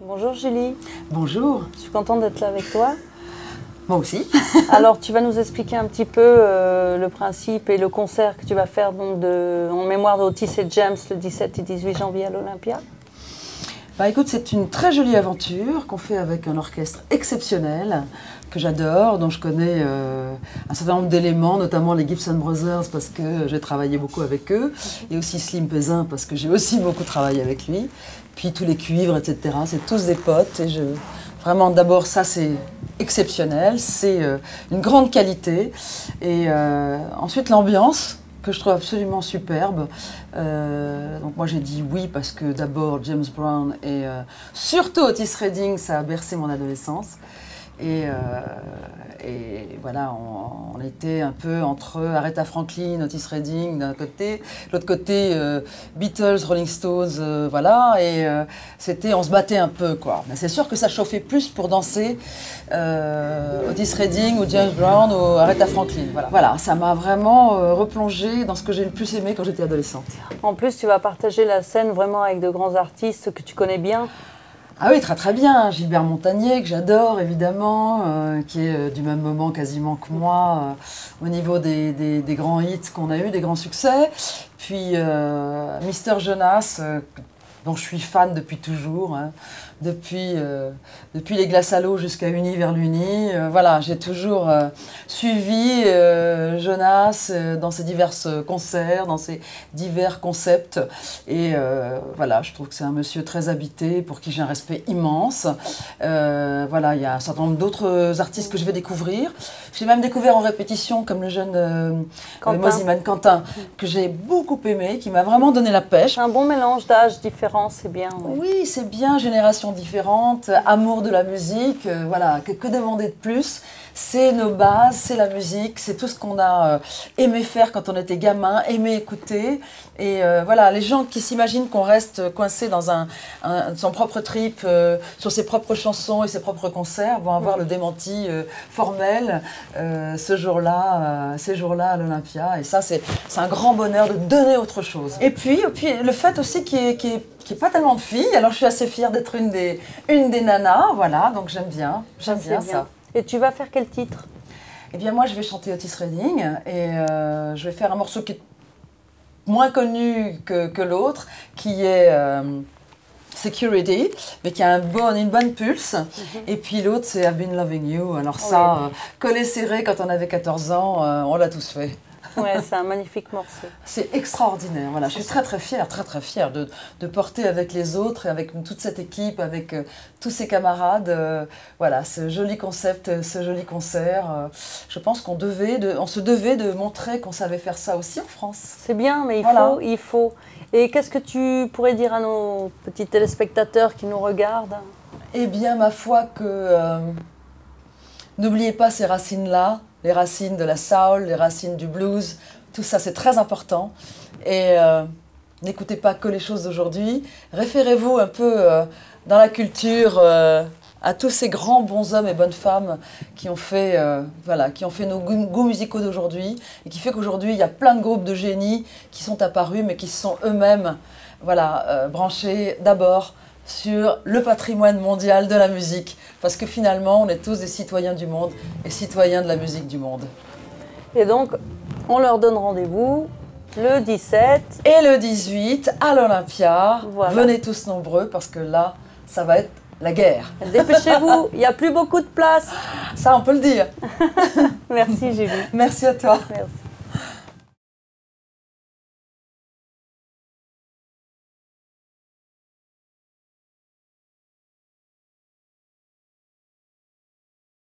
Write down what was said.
Bonjour Julie. Bonjour. Je suis contente d'être là avec toi. Moi aussi. Alors tu vas nous expliquer un petit peu le principe et le concert que tu vas faire donc, en mémoire d'Otis et James le 17 et 18 janvier à l'Olympia. Bah écoute, c'est une très jolie aventure qu'on fait avec un orchestre exceptionnel que j'adore, dont je connais un certain nombre d'éléments, notamment les Gibson Brothers parce que j'ai travaillé beaucoup avec eux, et aussi Slim Pesin parce que j'ai aussi beaucoup travaillé avec lui, puis tous les cuivres, etc. C'est tous des potes et vraiment d'abord ça c'est exceptionnel, c'est une grande qualité, et ensuite l'ambiance que je trouve absolument superbe. Donc moi j'ai dit oui parce que d'abord James Brown et surtout Otis Redding, ça a bercé mon adolescence. Et voilà, on était un peu entre Aretha Franklin, Otis Redding d'un côté, l'autre côté Beatles, Rolling Stones, voilà, et on se battait un peu quoi. Mais c'est sûr que ça chauffait plus pour danser Otis Redding ou James Brown ou Aretha Franklin. Voilà, ça m'a vraiment replongée dans ce que j'ai le plus aimé quand j'étais adolescente. En plus, tu vas partager la scène vraiment avec de grands artistes que tu connais bien. Ah oui, très très bien. Gilbert Montagné, que j'adore évidemment, qui est du même moment quasiment que moi, au niveau des grands hits qu'on a eu, des grands succès. Puis Mister Jonas, dont je suis fan depuis toujours, hein. Depuis les Glaces à l'eau jusqu'à Uni vers l'Uni. Voilà, j'ai toujours suivi Jonas dans ses divers concerts, dans ses divers concepts. Et voilà, je trouve que c'est un monsieur très habité, pour qui j'ai un respect immense. Voilà, il y a un certain nombre d'autres artistes que je vais découvrir. J'ai même découvert en répétition, comme le jeune Mosiman Quentin, que j'ai beaucoup aimé, qui m'a vraiment donné la pêche. Un bon mélange d'âges différents, c'est bien. Oui, c'est bien, génération différentes, amour de la musique, voilà, que demander de plus? C'est nos bases, c'est la musique, c'est tout ce qu'on a aimé faire quand on était gamin, aimé écouter. Et voilà, les gens qui s'imaginent qu'on reste coincé dans son propre trip, sur ses propres chansons et ses propres concerts, vont avoir le démenti formel ces jours-là à l'Olympia. Et ça, c'est un grand bonheur de donner autre chose. Et puis le fait aussi qu'il n'y ait pas tellement de filles, alors je suis assez fière d'être une des nanas, voilà, donc j'aime bien ça. Et tu vas faire quel titre? Eh bien moi je vais chanter Otis Redding et je vais faire un morceau qui est moins connu que l'autre, qui est Security, mais qui a une bonne pulse. Et puis l'autre c'est I've Been Loving You, alors ça, collé serré quand on avait 14 ans, on l'a tous fait. Ouais, c'est un magnifique morceau. C'est extraordinaire, voilà. Je suis très fière de porter avec les autres et avec toute cette équipe, avec tous ces camarades, voilà, ce joli concept, ce joli concert. Je pense qu'on se devait de montrer qu'on savait faire ça aussi en France. C'est bien, mais il faut. Et qu'est-ce que tu pourrais dire à nos petits téléspectateurs qui nous regardent? Eh bien, ma foi que n'oubliez pas ces racines-là, les racines de la soul, les racines du blues, tout ça c'est très important. Et n'écoutez pas que les choses d'aujourd'hui, référez-vous un peu dans la culture à tous ces grands bons hommes et bonnes femmes qui ont fait nos goûts musicaux d'aujourd'hui, et qui fait qu'aujourd'hui il y a plein de groupes de génies qui sont apparus, mais qui sont eux-mêmes branchés d'abord sur le patrimoine mondial de la musique, parce que finalement, on est tous des citoyens du monde et citoyens de la musique du monde. Et donc, on leur donne rendez-vous le 17 et le 18 à l'Olympia. Voilà. Venez tous nombreux, parce que là, ça va être la guerre. Dépêchez-vous, il n'y a plus beaucoup de place. Ça, on peut le dire. Merci Julie. Merci à toi. Merci.